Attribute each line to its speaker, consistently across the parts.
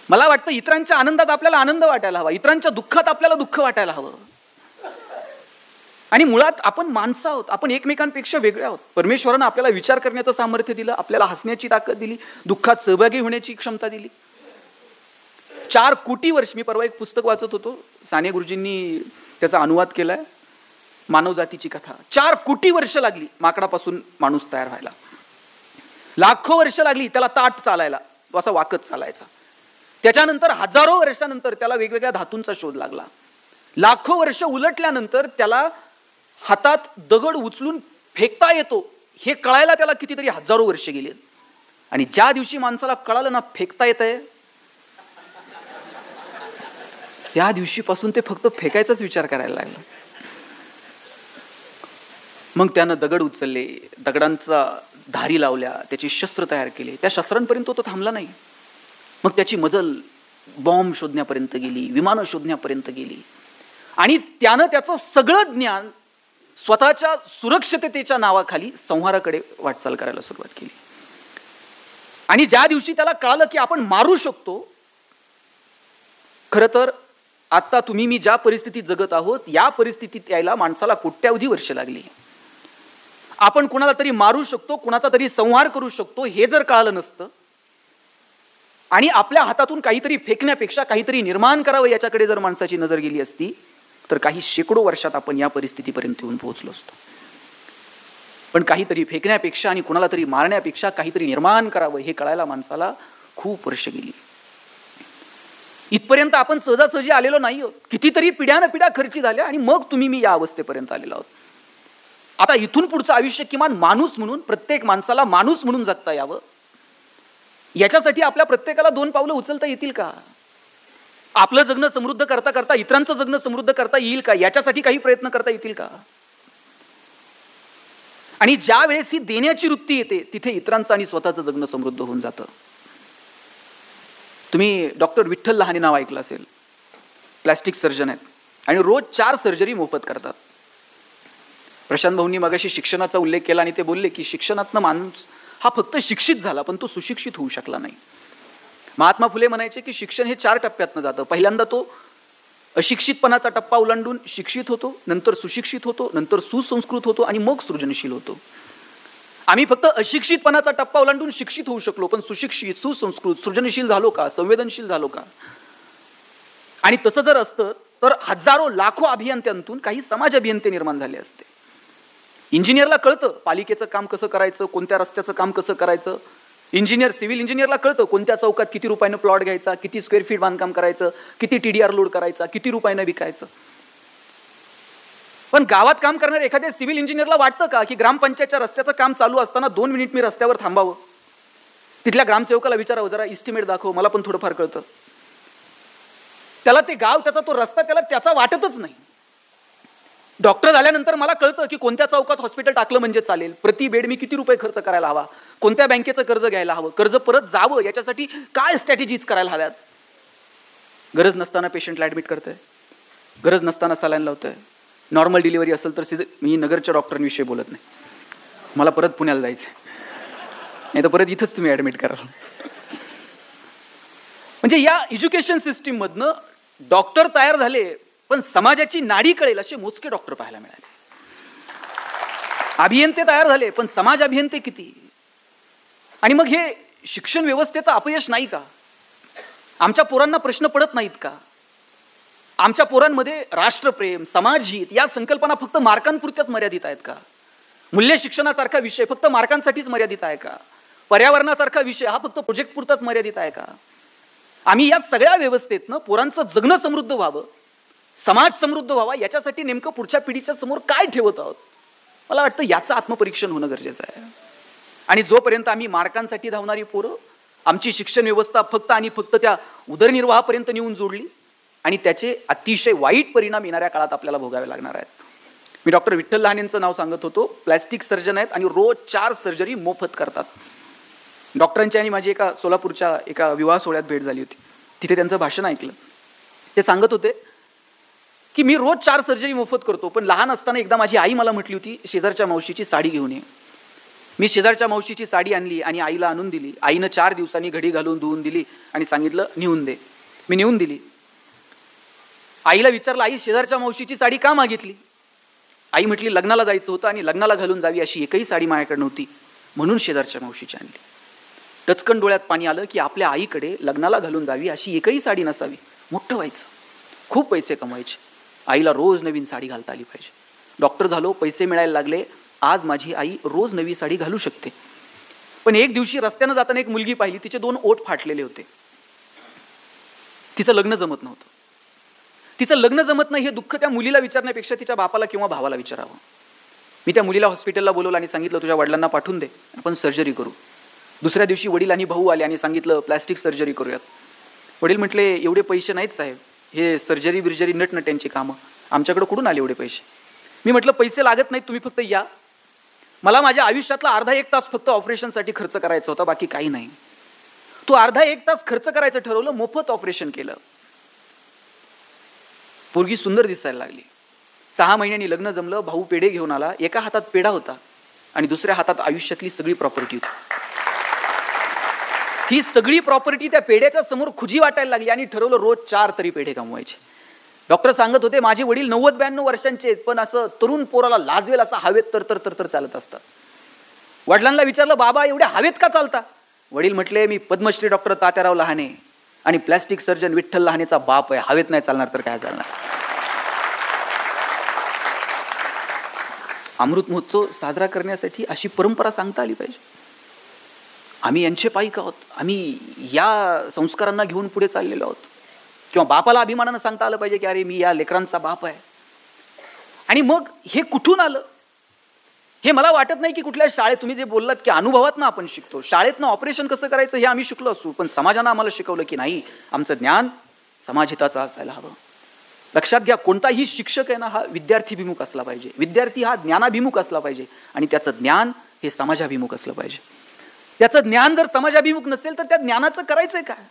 Speaker 1: मला वाटतं इतरांच्या आनंदात आपल्याला आनंद वाटायला हवा, इतरांच्या दुःखात आपल्याला दुःख वाटायला हवं. आणि मुळात आपण माणसं आहोत, आपण एकमेकांपेक्षा वेगळे आहोत. परमेश्वरानं आपल्याला विचार करण्याचं सामर्थ्य दिलं, आपल्याला हसण्याची ताकद दिली, दुःखात सहभागी होण्याची क्षमता दिली. 4 कोटी वर्ष, मी परवा एक पुस्तक वाचत होतो, साने गुरुजींनी त्याचा अनुवाद केलाय, मानवजातीची कथा. 4 कोटी वर्ष लागली माकडापासून माणूस तयार व्हायला. लाखो वर्ष लागली त्याला ताट चालायला, तो असा वाकत चालायचा. त्याच्यानंतर हजारो वर्षानंतर त्याला वेगवेगळ्या धातूंचा शोध लागला. लाखो वर्ष उलटल्यानंतर त्याला हातात दगड उचलून फेकता येतो हे कळायला त्याला कितीतरी हजारो वर्ष गेली. आणि ज्या दिवशी माणसाला कळालं ना फेकता येतंय, त्या दिवशीपासून ते फक्त फेकायचाच विचार करायला लागला. मग त्यानं दगड उचलले, दगडांचा धारी लावल्या, त्याची शस्त्र तयार केले. त्या शस्त्रांपर्यंत तो थांबला नाही. मग त्याची मजल बॉम्ब शोधण्यापर्यंत गेली, विमानं शोधण्यापर्यंत गेली. आणि त्यानं त्याचं सगळं ज्ञान स्वतःच्या सुरक्षिततेच्या नावाखाली संहाराकडे वाटचाल करायला सुरुवात केली. आणि ज्या दिवशी त्याला कळालं की आपण मारू शकतो, खरं तर आता तुम्ही मी ज्या परिस्थितीत जगत आहोत या परिस्थितीत यायला माणसाला कोट्यावधी वर्ष लागली. आपण कुणाला तरी मारू शकतो, कुणाचा तरी संहार करू शकतो हे जर कळालं नसतं आणि आपल्या हातातून काहीतरी फेकण्यापेक्षा काहीतरी निर्माण करावं याच्याकडे जर माणसाची नजर गेली असती तर काही शेकडो वर्षात आपण या परिस्थितीपर्यंत येऊन पोहोचलो असतो. पण काहीतरी फेकण्यापेक्षा आणि कुणाला तरी मारण्यापेक्षा काहीतरी निर्माण करावं हे कळायला माणसाला खूप वर्ष गेली. इथपर्यंत आपण सहजासहजी आलेलो नाही आहोत. कितीतरी पिढ्यानं पिढ्या खर्ची झाल्या आणि मग तुम्ही मी या अवस्थेपर्यंत आलेलो आहोत. आता इथून पुढचं आयुष्य किमान माणूस म्हणून, प्रत्येक माणसाला माणूस म्हणून जगता यावं याच्यासाठी आपल्या प्रत्येकाला 2 पावलं उचलता येतील का? आपलं जगणं समृद्ध करता करता इतरांचं जगणं समृद्ध करता येईल का? याच्यासाठी काही प्रयत्न करता येतील का? आणि ज्या वेळेस ही देण्याची वृत्ती येते तिथे इतरांचं आणि स्वतःचं जगणं समृद्ध होऊन जातं. तुम्ही डॉक्टर विठ्ठल लहाने नाव ऐकलं असेल, प्लॅस्टिक सर्जन आहेत आणि रोज 4 सर्जरी मोफत करतात. प्रशांत भाऊंनी मगाशी शिक्षणाचा उल्लेख केला आणि ते बोलले की शिक्षणातनं माणूस हा फक्त शिक्षित झाला पण तो सुशिक्षित होऊ शकला नाही. महात्मा फुले म्हणायचे की शिक्षण हे 4 टप्प्यातनं जातं. पहिल्यांदा तो अशिक्षितपणाचा टप्पा ओलांडून शिक्षित होतो, नंतर सुशिक्षित होतो, नंतर सुसंस्कृत होतो आणि मग सृजनशील होतो. आम्ही फक्त अशिक्षितपणाचा टप्पा ओलांडून शिक्षित होऊ शकलो, पण सुशिक्षित, सुसंस्कृत, सृजनशील झालो का? संवेदनशील झालो का? आणि तसं जर असतं तर हजारो लाखो अभियंत्यांतून काही समाज अभियंते निर्माण झाले असते. इंजिनियरला कळतं पालिकेचं काम कसं करायचं, कोणत्या रस्त्याचं काम कसं करायचं. इंजिनियर, सिव्हिल इंजिनियरला कळतं कोणत्या चौकात किती रुपयानं प्लॉट घ्यायचा, किती स्क्वेअर फीट बांधकाम करायचं, किती TDR लोड करायचा, किती रुपयानं विकायचं. पण गावात काम करणाऱ्या एखाद्या सिव्हिल इंजिनियरला वाटतं का की ग्रामपंचायतच्या रस्त्याचं काम चालू असताना 2 मिनिट मी रस्त्यावर थांबावं, तिथल्या ग्रामसेवकाला विचारावं जरा इस्टिमेट दाखव, मला पण थोडंफार कळतं. त्याला ते गाव, त्याचा तो रस्ता त्याचा वाटतच नाही. डॉक्टर झाल्यानंतर मला कळतं की कोणत्या चौकात हॉस्पिटल टाकलं म्हणजे चालेल, प्रति बेड मी किती रुपये खर्च करायला हवा, कोणत्या बँकेचं कर्ज घ्यायला हवं, कर्ज परत जावं याच्यासाठी काय स्ट्रॅटेजीज करायला हव्यात. गरज नसताना पेशंटला ऍडमिट करतंय, गरज नसताना सलाईन लावतंय. नॉर्मल डिलिव्हरी असेल तर मी नगरच्या डॉक्टरांविषयी बोलत नाही, मला परत पुण्याला जायचं नाही तर परत इथंच तुम्ही ऍडमिट कराल. म्हणजे या एज्युकेशन सिस्टीम मधनं डॉक्टर तयार झाले पण समाजाची नाडी कळेल असे मोजके डॉक्टर पाहायला मिळाले. अभियंते तयार झाले पण समाज अभियंते किती. आणि मग हे शिक्षण व्यवस्थेचं अपयश नाही का? आमच्या पोरांना प्रश्न पडत नाहीत का? आमच्या पोरांमध्ये राष्ट्रप्रेम, समाजहित या संकल्पना फक्त मार्कांपुरत्याच मर्यादित आहेत का? मूल्य शिक्षणासारखा विषय फक्त मार्कांसाठीच मर्यादित आहे का? पर्यावरणासारखा विषय हा फक्त प्रोजेक्ट पुरताच मर्यादित आहे का? आम्ही या सगळ्या व्यवस्थेतनं पोरांचं जगणं समृद्ध व्हावं, समाज समृद्ध व्हावा याच्यासाठी नेमकं पुढच्या पिढीच्या समोर काय ठेवत आहोत मला वाटतं याचं आत्मपरीक्षण होणं गरजेचं आहे. आणि जोपर्यंत आम्ही मार्कांसाठी धावणारी पोरं आमची शिक्षण व्यवस्था फक्त आणि फक्त त्या उदरनिर्वाहापर्यंत नेऊन जोडली आणि त्याचे अतिशय वाईट परिणाम येणाऱ्या काळात आपल्याला भोगावे लागणार आहेत. मी डॉक्टर विठ्ठल लहानेंचं नाव सांगत होतो. प्लॅस्टिक सर्जन आहेत आणि रोज 4 सर्जरी मोफत करतात. डॉक्टरांची आणि माझी एका सोलापूरच्या एका विवाह सोहळ्यात भेट झाली होती. तिथे त्यांचं भाषण ऐकलं. ते सांगत होते की मी रोज 4 सर्जरी मोफत करतो, पण लहान असताना एकदा माझी आई मला म्हटली होती शेजारच्या मावशीची साडी घेऊन ये. मी शेजारच्या मावशीची साडी आणली आणि आईला आणून दिली. आईनं 4 दिवसांनी घडी घालून धुवून दिली आणि सांगितलं नेऊन दे. मी नेऊन दिली. आईला विचारलं, आई शेजारच्या मावशीची साडी का मागितली? आई म्हटली, लग्नाला जायचं होतं आणि लग्नाला घालून जावी अशी एकही साडी माझ्याकडे नव्हती, म्हणून शेजारच्या मावशीची आणली. टचकन डोळ्यात पाणी आलं की आपल्या आईकडे लग्नाला घालून जावी अशी एकही साडी नसावी. मोठं व्हायचं, खूप पैसे कमवायचे, आईला रोज नवीन साडी घालता आली पाहिजे. डॉक्टर झालो, पैसे मिळायला लागले. आज माझी आई रोज नवी साडी घालू शकते. पण एक दिवशी रस्त्यानं जाताना एक मुलगी पाहिली, तिचे 2 ओठ फाटलेले होते. तिचं लग्न जमत नव्हतं. तिचं लग्न जमत नाही हे दुःख त्या मुलीला विचारण्यापेक्षा तिच्या बापाला किंवा भावाला विचारावं. मी त्या मुलीला हॉस्पिटलला बोलवलं आणि सांगितलं, तुझ्या वडिलांना पाठवून दे, आपण सर्जरी करू. दुसऱ्या दिवशी वडील आणि भाऊ आले आणि सांगितलं, प्लॅस्टिक सर्जरी करूयात. वडील म्हटले, एवढे पैसे नाहीत साहेब, हे सर्जरी बिर्जरी नटनट्यांची कामं, आमच्याकडे कुठून आले एवढे पैसे? मी म्हटलं, पैसे लागत नाहीत, तुम्ही फक्त या. मला माझ्या आयुष्यातला अर्धा 1 तास फक्त ऑपरेशनसाठी खर्च करायचा होता, बाकी काही नाही. तो अर्धा 1 तास खर्च करायचं ठरवलं, मोफत ऑपरेशन केलं. पोरगी सुंदर दिसायला लागली. 6 महिन्यांनी लग्न जमलं. भाऊ पेढे घेऊन आला. एका हातात पेढा होता आणि दुसऱ्या हातात आयुष्यातली सगळी प्रॉपर्टी होती. ही सगळी प्रॉपर्टी त्या पेढ्याच्या समोर खुजी वाटायला लागली आणि ठरवलं रोज 4 तरी पेढे कमवायचे. डॉक्टर सांगत होते, माझे वडील 90-92 वर्षांचे आहेत, पण असं तरुण पोराला लाजवेल असं हवेत तर चालत असतात. वडिलांना विचारलं, बाबा एवढ्या हवेत का चालता? वडील म्हटले, मी पद्मश्री डॉक्टर तात्याराव लहाने आणि प्लॅस्टिक सर्जन विठ्ठल लहानेचा बाप आहे, हवेत नाही चालणार तर काय चालणार. अमृत महोत्सव साजरा करण्यासाठी अशी परंपरा सांगता आली पाहिजे. आम्ही यांचे पाईक आहोत, आम्ही या संस्कारांना घेऊन पुढे चाललेलो आहोत. किंवा बापाला अभिमानानं सांगता आलं पाहिजे की अरे मी या लेकरांचा बाप आहे. आणि मग हे कुठून आलं हे मला वाटत नाही की कुठल्या शाळेत, तुम्ही जे बोललात की अनुभवातनं आपण शिकतो, शाळेतनं ऑपरेशन कसं करायचं हे आम्ही शिकलो असू, पण समाजानं आम्हाला शिकवलं की नाही, आमचं ज्ञान समाजहिताचं असायला हवं. लक्षात घ्या, कोणताही शिक्षक आहे ना, हा विद्यार्थीभिमुख असला पाहिजे. विद्यार्थी हा ज्ञानाभिमुख असला पाहिजे आणि त्याचं ज्ञान हे समाजाभिमुख असलं पाहिजे. त्याचं ज्ञान जर समाजाभिमुख नसेल तर त्या ज्ञानाचं करायचंय काय?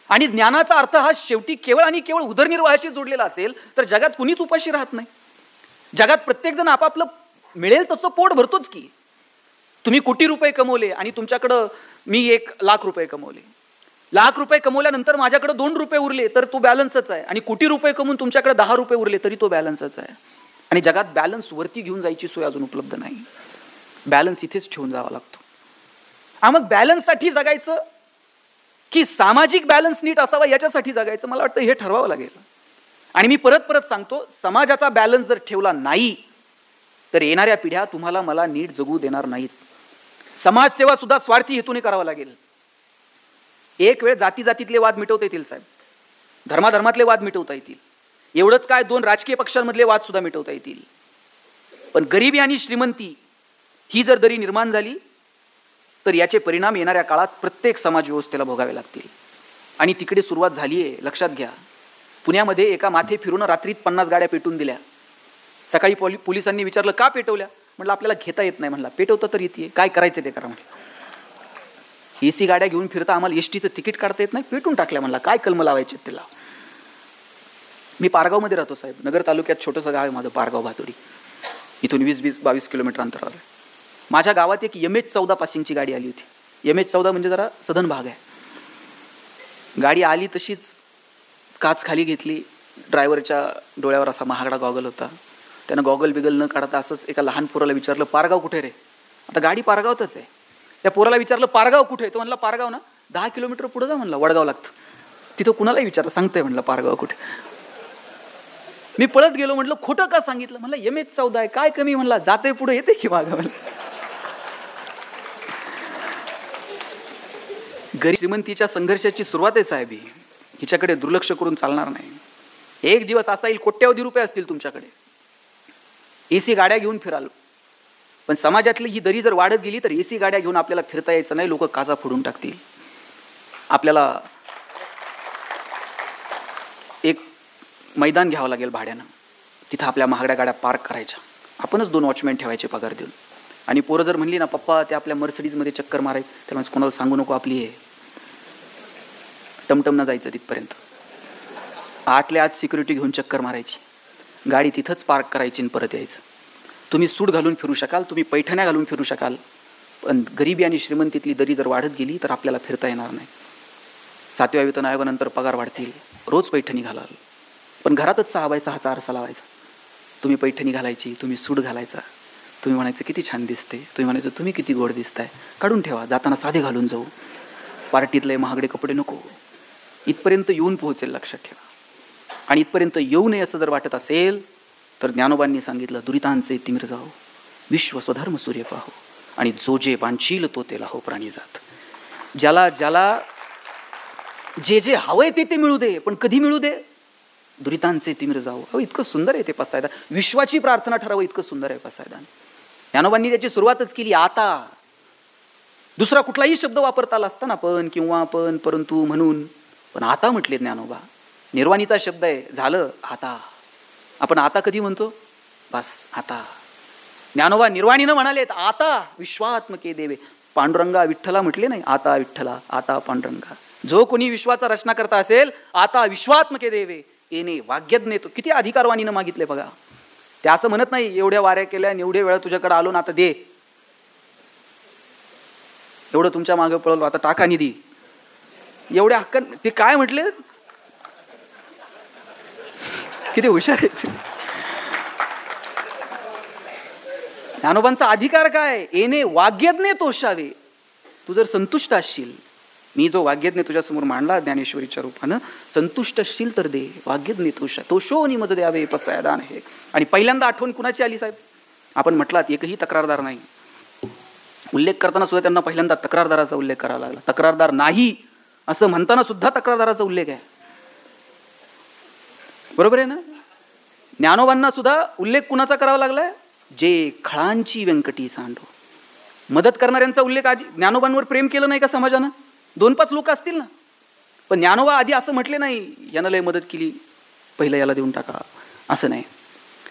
Speaker 1: आणि ज्ञानाचा अर्थ हा शेवटी केवळ आणि केवळ उदरनिर्वाहाशी जोडलेला असेल तर जगात कुणीच उपाशी राहत नाही. जगात प्रत्येक जण आपापलं मिळेल तसं पोट भरतोच की. तुम्ही कोटी रुपये कमवले आणि तुमच्याकडं मी 1 लाख रुपये कमवले. लाख रुपये कमवल्यानंतर माझ्याकडे 2 रुपये उरले तर तो बॅलन्सच आहे. आणि कोटी रुपये कमवून तुमच्याकडे 10 रुपये उरले तरी तो बॅलन्सच आहे. आणि जगात बॅलन्स वरती घेऊन जायची सोय अजून उपलब्ध नाही. बॅलन्स इथेच ठेवून जावा लागतो. मग बॅलन्ससाठी जगायचं की सामाजिक बॅलन्स नीट असावा याच्यासाठी जगायचं, मला वाटतं हे ठरवावं लागेल. आणि मी परत परत सांगतो, समाजाचा बॅलन्स जर ठेवला नाही तर येणाऱ्या पिढ्या तुम्हाला मला नीट जगू देणार नाहीत. समाजसेवा सुद्धा स्वार्थी हेतूने करावा लागेल. एक वेळ जाती जातीतले वाद मिटवता येतील साहेब, धर्माधर्मातले वाद मिटवता येतील, एवढंच काय 2 राजकीय पक्षांमधले वाद सुद्धा मिटवता येतील. पण गरिबी आणि श्रीमंती ही जर दरी निर्माण झाली तर याचे परिणाम येणाऱ्या काळात प्रत्येक समाज व्यवस्थेला भोगावे लागतील. आणि तिकडे सुरुवात झाली आहे. लक्षात घ्या, पुण्यामध्ये एका माथे फिरून रात्रीत 50 गाड्या पेटून दिल्या. सकाळी पोलिसांनी विचारलं का पेटवल्या? म्हटलं आपल्याला घेता येत नाही. म्हणला पेटवता तर येते, काय करायचं ते करा. म्हटलं AC गाड्या घेऊन फिरता, आम्हाला STचं तिकीट काढता येत नाही, पेटून टाकल्या. म्हणला काय कलम लावायचे त्याला. मी पारगावमध्ये राहतो साहेब, नगर तालुक्यात छोटंसं गाव आहे माझं, पारगाव भातोडी. इथून 20-22 किलोमीटर अंतरावर. माझ्या गावात एक MH14 पासिंगची गाडी आली होती. MH14 म्हणजे जरा सधन भाग आहे. गाडी आली तशीच काच खाली घेतली. ड्रायव्हरच्या डोळ्यावर असा महागडा गॉगल होता. त्यानं गॉगल बिगल न काढता असंच एका लहान पोराला विचारलं, पारगाव कुठे रे? आता गाडी पारगावतच आहे. त्या पोराला विचारलं पारगाव कुठे? तो म्हणला पारगाव ना 10 किलोमीटर पुढे जा. म्हणला वडगाव लागतं. तिथं कुणालाही विचारलं, सांगतंय म्हणलं पारगाव कुठे. मी पळत गेलो. म्हटलं खोटं का सांगितलं? म्हणलं MH14 आहे, काय कमी? म्हणला जाते पुढे येते की मागं. म्हणलं गरीब श्रीमंतीच्या संघर्षाची सुरुवात आहे साहेब. हिच्याकडे दुर्लक्ष करून चालणार नाही. एक दिवस असा येईल, कोट्यावधी रुपये असतील तुमच्याकडे, AC गाड्या घेऊन फिराल, पण समाजातली ही दरी जर वाढत गेली तर AC गाड्या घेऊन आपल्याला फिरता यायचं नाही. लोक काचा फोडून टाकतील. आपल्याला एक मैदान घ्यावं लागेल भाड्यानं, तिथं आपल्या महागड्या गाड्या पार्क करायच्या. आपणच 2 वॉचमॅन ठेवायचे पगार देऊन. आणि पोरं जर म्हणली ना पप्पा ते आपल्या मर्सिडीजमध्ये चक्कर मारायचं, त्यामुळे कोणाला सांगू नको आपली आहे, टमटम न जायचं तिथपर्यंत. आतल्या आत सिक्युरिटी घेऊन चक्कर मारायची, गाडी तिथंच पार्क करायची आणि परत यायचं. तुम्ही सूट घालून फिरू शकाल, तुम्ही पैठण्या घालून फिरू शकाल, पण गरिबी आणि श्रीमंतीतली दरी जर वाढत गेली तर आपल्याला फिरता येणार नाही. 7व्या वेतन आयोगानंतर पगार वाढतील, रोज पैठणी घालाल, पण घरातच 6x6चा आरसा लावायचा. तुम्ही पैठणी घालायची, तुम्ही सूट घालायचा, तुम्ही म्हणायचं किती छान दिसते, तुम्ही म्हणायचं तुम्ही किती गोड दिसताय, काढून ठेवा, जाताना साधे घालून जाऊ, पार्टीतले महागडे कपडे नको. इथपर्यंत येऊन पोहोचेल, लक्षात ठेवा. आणि इथपर्यंत येऊ नये असं जर वाटत असेल तर ज्ञानोबांनी सांगितलं, दुरितांचे तिमिर जाओ, विश्व स्वधर्म सूर्य पाहो, आणि जो जे वांछील तो ते लाहो प्राणी जात. ज्याला ज्याला जे जे हवंय ते ते मिळू दे, पण कधी मिळू दे? दुरितांचे तिमिर जाओ. अहो, इतकं सुंदर आहे ते पसायदान. विश्वाची प्रार्थना ठरावं इतकं सुंदर आहे पसायदान. ज्ञानोबांनी त्याची सुरुवातच केली आता. दुसरा कुठलाही शब्द वापरता आला असता ना, पण, किंवा, पण, परंतु, म्हणून, पण आता म्हटले ज्ञानोबा. निर्वाणीचा शब्द आहे, झालं आता. आपण आता कधी म्हणतो? बस आता. ज्ञानोबा निर्वाणीनं म्हणालेत आता विश्वात्मके देवे. पांडुरंगा विठ्ठला म्हटले नाही, आता विठ्ठला, आता पांडुरंगा. जो कोणी विश्वाचा रचना करता असेल, आता विश्वात्मके देवे येणे वाग्यज्ञ. तो किती अधिकारवाणीनं मागितले बघा. ते असं म्हणत नाही, एवढ्या वाऱ्या केल्या, एवढ्या वेळा तुझ्याकडे आलो ना, आता दे, एवढं तुमच्या मागे पळलो, आता टाका निधी, एवढ्या हक्क. ते काय म्हटले, किती हुशार आहेत. ज्ञानोबांचा अधिकार काय? येणे वाग्यज्ञ तोषावे. तू जर संतुष्ट असशील, मी जो वाग्यज्ञ तुझ्यासमोर मांडला ज्ञानेश्वरीच्या रूपानं, संतुष्ट असशील तर दे. वाग्यज्ञ तोषो मज द्यावे पसायदान आहे. आणि पहिल्यांदा आठवण कुणाची आली साहेब? आपण म्हटलात एकही तक्रारदार नाही. उल्लेख करताना सुद्धा त्यांना पहिल्यांदा तक्रारदाराचा उल्लेख करावा लागला. तक्रारदार नाही असं म्हणताना सुद्धा तक्रारदाराचा उल्लेख आहे. बरोबर आहे ना? ज्ञानोबांना सुद्धा उल्लेख कुणाचा करावा लागलाय? जे खळांची व्यंकटी सांडो. मदत करणाऱ्यांचा उल्लेख आधी. ज्ञानोबांवर प्रेम केलं नाही का समाजानं? 2-5 लोक असतील ना, पण ज्ञानोबा आधी असं म्हटले नाही, यानं लय मदत केली, पहिलं याला देऊन टाका, असं नाही.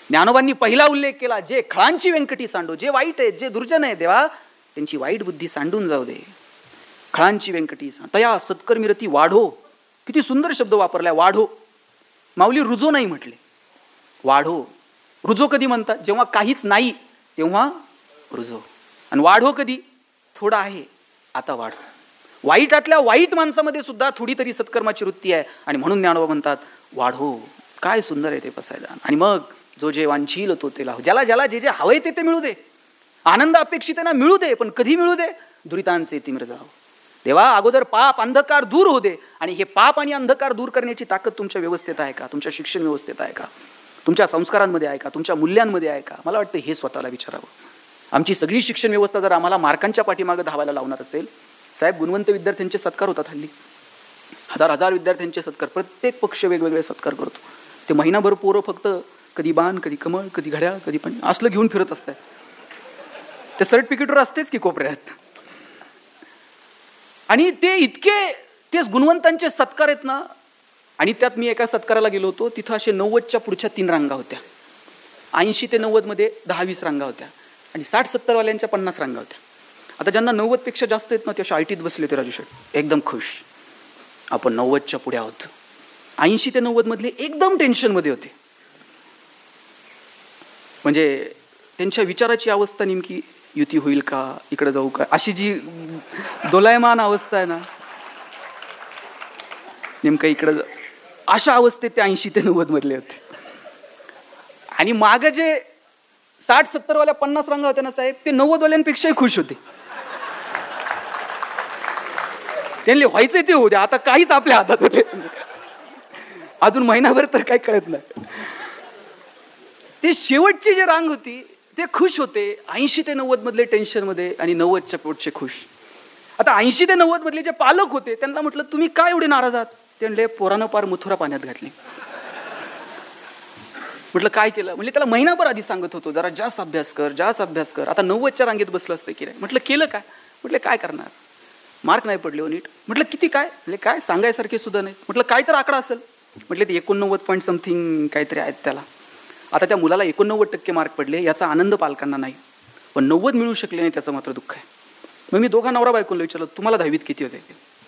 Speaker 1: ज्ञानोबांनी पहिला उल्लेख केला, जे खळांची व्यंकटी सांडो. जे वाईट आहेत, जे दुर्जन आहे, देवा त्यांची वाईट बुद्धी सांडून जाऊ दे. खळांची व्यंकटी सांड. तया सत्कर्मिरती वाढो. किती सुंदर शब्द वापरलाय, वाढो. माऊली रुजो नाही म्हटले, वाढो. रुजो कधी म्हणतात? जेव्हा काहीच नाही तेव्हा रुजो. आणि वाढो कधी? थोडा आहे, आता वाढो. वाईटातल्या वाईट माणसामध्ये सुद्धा थोडी तरी सत्कर्माची वृत्ती आहे, आणि म्हणून ज्ञानोबा म्हणतात वाढो. काय सुंदर आहे ते पसायदान. आणि मग जो जे वांछील तो ते लाहो. ज्याला ज्याला जे जे हवंय ते ते मिळू दे. आनंद अपेक्षित आहे ना, मिळू दे, पण कधी मिळू दे? दुरितांचे तिमिर जाओ. देवा अगोदर पाप अंधकार दूर होऊ दे. आणि हे पाप आणि अंधकार दूर करण्याची ताकद तुमच्या व्यवस्थेत आहे का? तुमच्या शिक्षण व्यवस्थेत आहे का? तुमच्या संस्कारांमध्ये आहे का? तुमच्या मूल्यांमध्ये आहे का? मला वाटतं हे स्वतःला विचारावं. आमची सगळी शिक्षण व्यवस्था जर आम्हाला मार्कांच्या पाठीमागे धावायला लावणार असेल, साहेब गुणवंत विद्यार्थ्यांचे सत्कार होतात हल्ली, हजार विद्यार्थ्यांचे सत्कार, प्रत्येक पक्ष वेगवेगळे सत्कार करतो. ते महिनाभर पोरं फक्त कधी बाण, कधी कमळ, कधी घड्याळ, कधी पण असलं घेऊन फिरत असतात. ते सर्टिफिकेटवर असतेच की कोपऱ्यात. आणि ते इतके तेच गुणवंतांचे सत्कार आहेत ना. आणि त्यात मी एका सत्काराला गेलो होतो, तिथं असे 90च्या पुढच्या 3 रांगा होत्या. 80 ते 90 मध्ये 10-20 रांगा होत्या. आणि 60-70 वाल्यांच्या 50 रांगा होत्या. आता ज्यांना 90 पेक्षा जास्त आहेत ना, ते अशा आयटीत बसले होते राजू शेठ, एकदम खुश, आपण 90च्या पुढे आहोत. 80 ते 90 मधले एकदम टेन्शनमध्ये होते. म्हणजे त्यांच्या विचाराची अवस्था नेमकी युती होईल का, इकडे जाऊ का, अशी जी दोलायमान अवस्था आहे ना, नेमकं इकडं, अशा अवस्थेत ते 80 ते 90 मधले होते. आणि मागे जे 60-70 वाल्या 50 रांगा होत्या ना साहेब, ते 90 वाल्यांपेक्षाही खुश होते. त्यांनी व्हायचंय ते होऊ द्या, आता काहीच आपल्या हातात होते, अजून महिनाभर तर काही कळत नाही. ते शेवटची जी रांग होती ते खुश होते. 80 ते 90 मधले टेन्शन मध्ये आणि 90च्या पुढचे खुश. आता 80 ते 90 मधले जे पालक होते त्यांना म्हटलं, तुम्ही काय एवढे नाराज आहात? ते म्हणले, पोरानं पार मथुरा पाण्यात घातली. म्हटलं काय केलं? म्हणजे त्याला महिनाभर आधी सांगत होतो, जरा जास्त अभ्यास कर, जास्त अभ्यास कर. आता 90च्या रांगेत बसलं असतं की नाही. म्हटलं केलं काय? म्हटलं काय करणार, मार्क नाही पडले हो नीट. म्हटलं किती काय? म्हणजे काय सांगायसारखे सुद्धा नाही. म्हटलं काय तर आकडा असेल. म्हटलं ते 89 पॉईंट समथिंग काहीतरी आहेत त्याला. आता त्या मुलाला 89% मार्क पडले, याचा आनंद पालकांना नाही, पण 90 मिळू शकले नाही त्याचं मात्र दुःख आहे. मग मी दोघा नवरा बायकोला विचारलं, तुम्हाला 10वीत किती होते?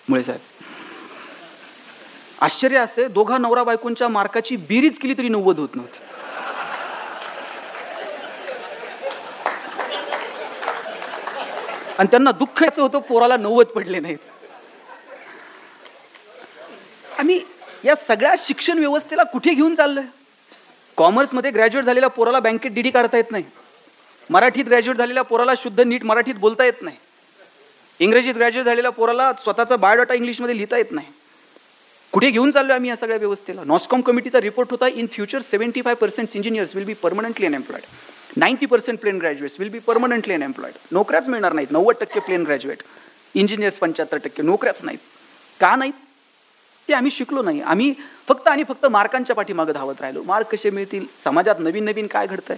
Speaker 1: मुळे साहेब, आश्चर्य असे, दोघा नवरा बायकोंच्या मार्काची बेरीज केली तरी 90 होत नव्हती. आणि त्यांना दुःख याचं होतं पोराला 90 पडले नाहीत. आम्ही या सगळ्या शिक्षण व्यवस्थेला कुठे घेऊन चाललोय? कॉमर्समध्ये ग्रॅज्युएट झालेल्या पोराला बँकेत डीडी काढता येत नाही. मराठीत ग्रॅज्युएट झालेल्या पोराला शुद्ध नीट मराठीत बोलता येत नाही. इंग्रजीत ग्रॅज्युएट झालेल्या पोराला स्वतःचा बायोडाटा इंग्लिशमध्ये लिहिता येत नाही. कुठे घेऊन चाललोय आम्ही या सगळ्या व्यवस्थेला? नॉस्कॉम कमिटीचा रिपोर्ट होता, in future 75% engineers will be permanently unemployed, 90% plain graduates will be permanently unemployed. नोकऱ्याच मिळणार नाहीत. 90% प्लेन ग्रॅज्युएट, इंजिनियर्स 75% नोकऱ्याच नाहीत. का नाहीत? ते आम्ही शिकलो नाही. आम्ही फक्त आणि फक्त मार्कांच्या पाठीमागे धावत राहिलो. मार्क कसे मिळतील? समाजात नवीन नवीन काय घडतंय?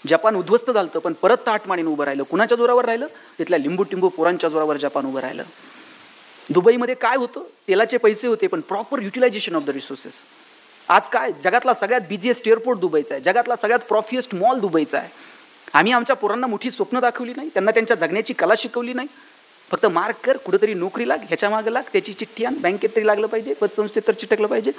Speaker 1: जपान उद्ध्वस्त झालं पण परत ताटमानेने उभं राहिलं. कुणाच्या जोरावर राहिलं? तिथल्या लिंबू टिंबू पोरांच्या जोरावर जपान उभं राहिलं. दुबईमध्ये काय होतं? तेलाचे पैसे होते पण proper utilisation of the resources. आज काय? जगातला सगळ्यात बिझिएस्ट एअरपोर्ट दुबईचा आहे, जगातला सगळ्यात प्रॉफिएस्ट मॉल दुबईचा आहे. आम्ही आमच्या पोरांना मोठी स्वप्न दाखवली नाही, त्यांना त्यांच्या जगण्याची कला शिकवली नाही. फक्त मार्क कर, कुठेतरी नोकरी लाग, ह्याच्या मागे लाग, त्याची चिठ्ठी आण, बँकेत तरी लागलं पाहिजे, पतसंस्थेत तर चिटकलं पाहिजे.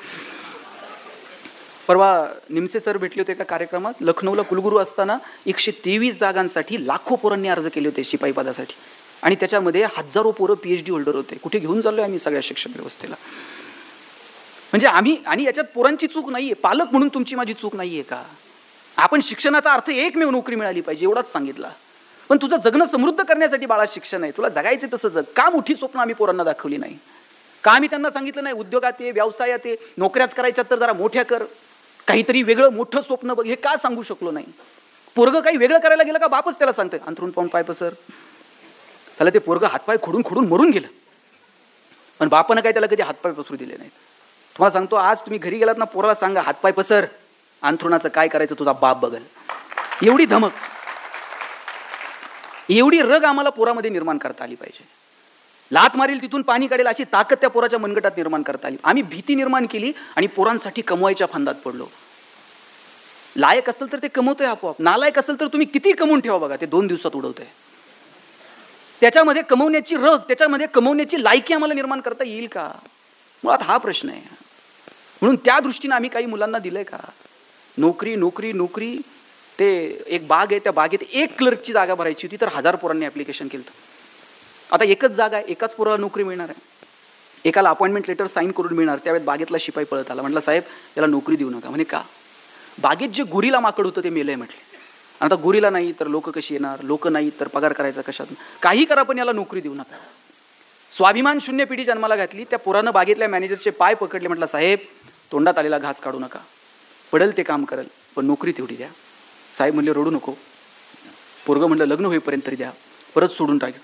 Speaker 1: परवा निमसे सर भेटले होते एका कार्यक्रमात. लखनौला कुलगुरू असताना 123 जागांसाठी लाखो पोरांनी अर्ज केले होते शिपाई पदासाठी, आणि त्याच्यामध्ये हजारो पोरं PhD होल्डर होते. कुठे घेऊन चाललोय आम्ही सगळ्या शिक्षण व्यवस्थेला? म्हणजे आम्ही, आणि याच्यात पोरांची चूक नाहीये, पालक म्हणून तुमची माझी चूक नाहीये का? आपण शिक्षणाचा अर्थ एकमेव नोकरी मिळाली पाहिजे एवढाच सांगितला. पण तुझं जगणं समृद्ध करण्यासाठी बाळा शिक्षण आहे, तुला जगायचं तसं जग. का मोठी स्वप्न आम्ही पोरांना दाखवली नाही? का आम्ही त्यांना सांगितलं नाही उद्योगात ये, व्यवसायात ये, नोकऱ्याच करायच्या तर जरा मोठ्या कर, काहीतरी वेगळं मोठं स्वप्न बघ? हे का सांगू शकलो नाही? पोरगं काही वेगळं करायला गेलं का बापच त्याला सांगतंय अंथरून पाहून पाय पसर. त्याला ते पोरगं हातपाय खोडून खोडून मरून गेलं, पण बापानं काय त्याला कधी हातपाय पसरू दिले नाहीत. तुम्हाला सांगतो, आज तुम्ही घरी गेलात ना, पोराला सांगा हातपाय पसर, अंथरुणाचं काय करायचं तुझा बाप बघल. एवढी धमक, एवढी रग आम्हाला पोरामध्ये निर्माण करता आली पाहिजे. लात मारील तिथून पाणी काढेल अशी ताकद त्या पोराच्या मनगटात निर्माण करता आली. आम्ही भीती निर्माण केली आणि पोरांसाठी कमवायच्या फंदात पडलो. लायक असेल तर ते कमवतोय आपोआप, नालायक असेल तर तुम्ही किती कमवून ठेवा बघा, ते 2 दिवसात उडवतंय. त्याच्यामध्ये कमवण्याची रग, त्याच्यामध्ये कमवण्याची लायकी आम्हाला निर्माण करता येईल का? मुळात हा प्रश्न आहे. म्हणून त्या दृष्टीने आम्ही काही मुलांना दिलंय का? नोकरी नोकरी नोकरी. ते एक बाग आहे, त्या बागेत 1 क्लर्कची जागा भरायची होती, तर 1000 पोरांनी ॲप्लिकेशन केलं. आता एकच जागा आहे, एकाच पोराला नोकरी मिळणार आहे. एकाला अपॉइंटमेंट लेटर साईन करून मिळणार. त्यावेळेस बागेतला शिपाई पळत आला, म्हटलं साहेब याला नोकरी देऊ नका. म्हणे का? बागेत जे गोरीला माकड होतं ते मेलंय म्हटले. आता गोरीला नाही तर लोक कशी येणार? लोक नाही तर पगार करायचा कशात? काही करा पण याला नोकरी देऊ नका. स्वाभिमान शून्य पिढी जन्माला घातली. त्या पोरानं बागेतल्या मॅनेजरचे पाय पकडले, म्हटलं साहेब तोंडात आलेला घास काढू नका, पडेल ते काम करेल पण नोकरी तेवढी द्या. साहेब म्हणले रडू नको. पोरगं म्हणलं लग्न होईपर्यंत तरी द्या, परत सोडून टाक.